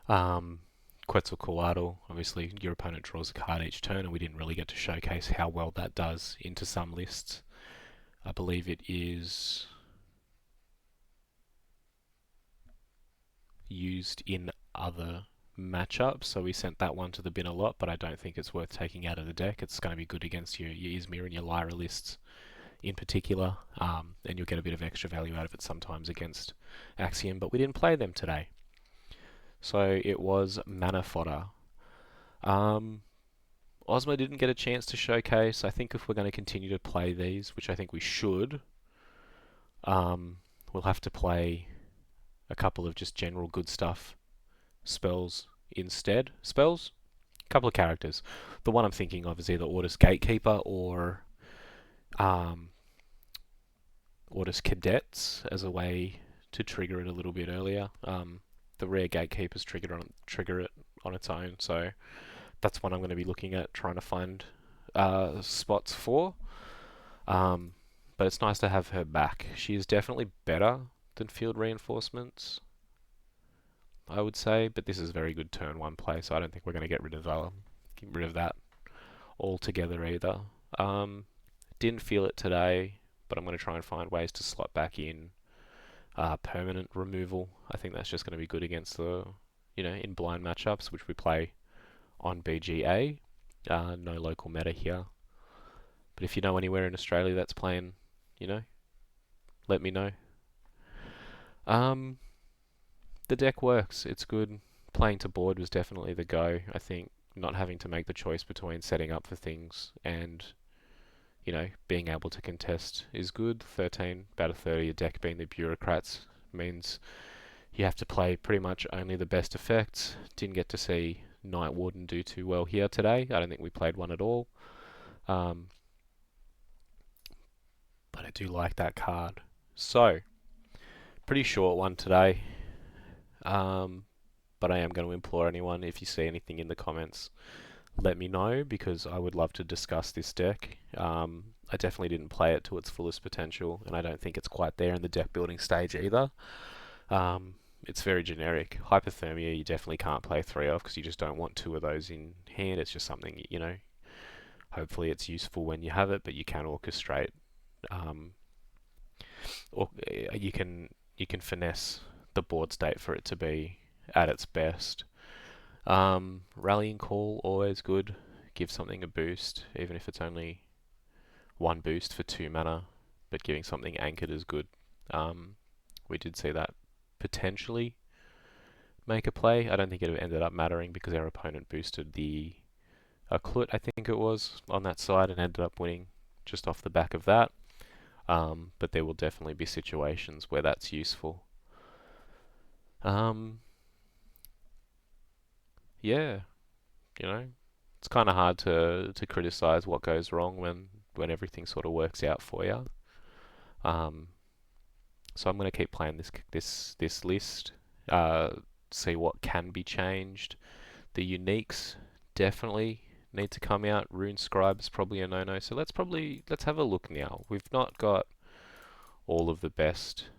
Quetzalcoatl, obviously your opponent draws a card each turn, and we didn't really get to showcase how well that does into some lists. I believe it is used in other matchups, so we sent that one to the bin a lot, but I don't think it's worth taking out of the deck. It's going to be good against your Izmir and your Lyra lists in particular, and you'll get a bit of extra value out of it sometimes against Axiom, but we didn't play them today. So it was mana fodder. Ozma didn't get a chance to showcase. I think if we're going to continue to play these, which I think we should, we'll have to play a couple of just general good stuff spells instead. Spells? A couple of characters. The one I'm thinking of is either Orders Gatekeeper or Orders Cadets as a way to trigger it a little bit earlier. The rare Gatekeepers trigger it on its own, so that's one I'm going to be looking at, trying to find spots for. But it's nice to have her back. She is definitely better than Field Reinforcements, I would say, but this is a very good turn 1 play, so I don't think we're going to get rid of that altogether either. Didn't feel it today, but I'm going to try and find ways to slot back in permanent removal. I think that's just going to be good against the, in blind matchups, which we play on BGA. No local meta here. But if you know anywhere in Australia that's playing, let me know. Um, the deck works. It's good. Playing to board was definitely the go. I think not having to make the choice between setting up for things and being able to contest is good. 13 out of 30 a deck being the Bureaucrats means you have to play pretty much only the best effects. Didn't get to see Night Warden do too well here today. I don't think we played one at all. Um, but I do like that card. So, pretty short one today. But I am going to implore anyone, if you see anything in the comments, let me know, because I would love to discuss this deck. I definitely didn't play it to its fullest potential, and I don't think it's quite there in the deck building stage either. It's very generic. Hypothermia, you definitely can't play 3 of, because you just don't want 2 of those in hand. It's just something, hopefully it's useful when you have it, but you can orchestrate, or you can finesse the board state for it to be at its best. Rallying Call, always good. Give something a boost, even if it's only 1 boost for 2 mana, but giving something anchored is good. We did see that potentially make a play. I don't think it ended up mattering because our opponent boosted the Clut, I think it was, on that side and ended up winning just off the back of that. But there will definitely be situations where that's useful. Yeah, it's kind of hard to criticize what goes wrong when everything sort of works out for you. So I'm going to keep playing this list. See what can be changed. The uniques definitely need to come out. Rune Scribe is probably a no-no. So let's have a look now. We've not got all of the best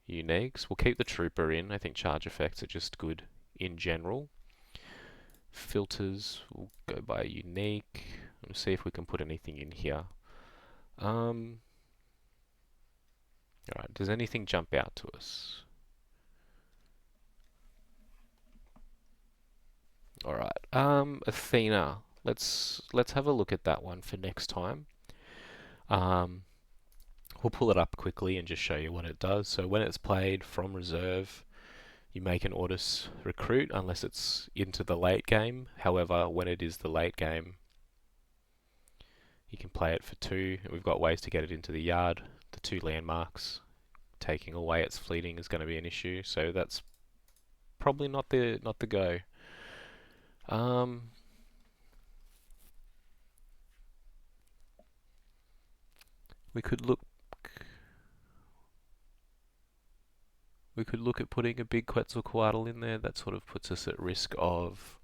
uniques. We'll keep the Trooper in. I think charge effects are just good in general. Filters, we'll go by unique. Let's see if we can put anything in here. Alright, does anything jump out to us? Alright, Athena. Let's have a look at that one for next time. We'll pull it up quickly and just show you what it does. So when it's played from reserve, you make an Ortus recruit unless it's into the late game. However, when it is the late game, you can play it for 2. We've got ways to get it into the yard. The 2 landmarks, taking away its fleeting is going to be an issue. So that's probably not the go. We could look at putting a big Quetzalcoatl in there. That sort of puts us at risk of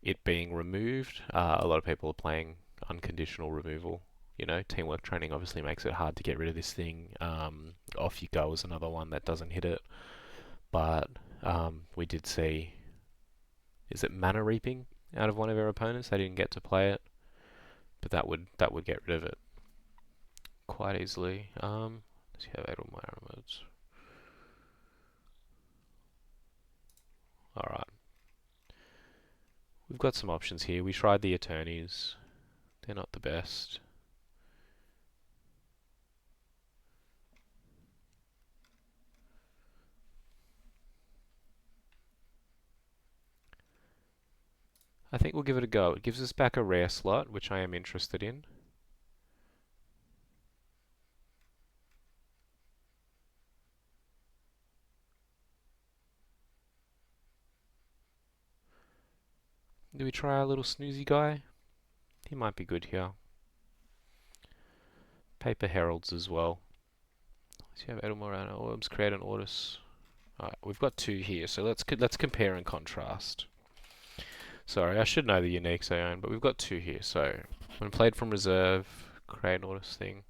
it being removed. A lot of people are playing unconditional removal. Teamwork training obviously makes it hard to get rid of this thing. Off you go is another one that doesn't hit it. But we did see, is it mana reaping out of one of our opponents? They didn't get to play it, but that would get rid of it quite easily. Let's have 8 or more modes. Alright. We've got some options here. We tried the attorneys. They're not the best. I think we'll give it a go. It gives us back a rare slot, which I am interested in. Do we try our little snoozy guy? He might be good here. Paper Heralds as well. Let's have Edelmorana Orbs, create an Ortus. Alright, we've got 2 here, so let's compare and contrast. Sorry, I should know the uniques I own, but we've got 2 here. So when played from reserve, create an Ortus thing.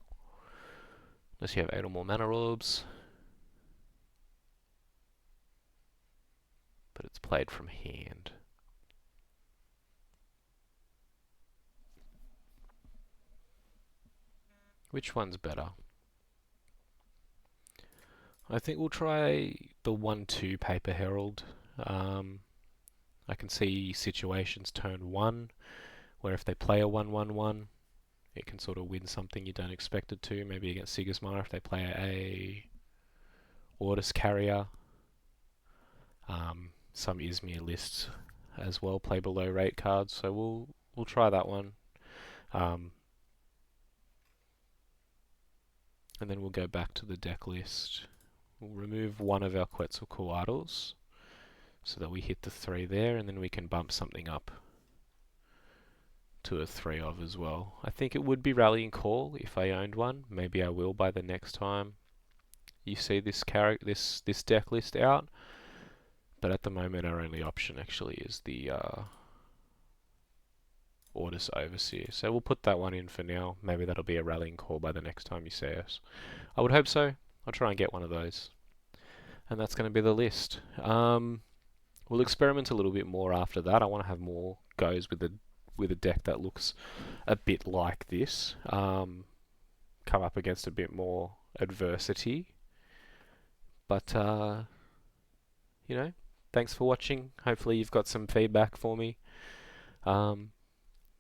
Unless you have 8 or more mana orbs. But it's played from hand. Which one's better? I think we'll try the 1/2 Paper Herald. I can see situations turn 1 where if they play a 1/1/1, it can sort of win something you don't expect it to. Maybe against Sigismar if they play a Ordis Carrier. Some Izmir lists as well play below rate cards, so we'll try that one. And then we'll go back to the deck list. We'll remove one of our Quetzalcoatl's so that we hit the 3 there, and then we can bump something up to a 3 of as well. I think it would be Rallying Call if I owned one. Maybe I will by the next time you see this deck list out. But at the moment, our only option actually is the Ordis Overseer. So we'll put that one in for now. Maybe that'll be a Rallying Call by the next time you see us. I would hope so. I'll try and get one of those. And that's going to be the list. We'll experiment a little bit more after that. I want to have more goes with a deck that looks a bit like this. Come up against a bit more adversity. But, you know, thanks for watching. Hopefully you've got some feedback for me. And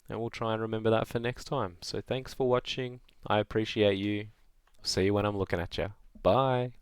we'll try and remember that for next time. So thanks for watching. I appreciate you. See you when I'm looking at you. Bye.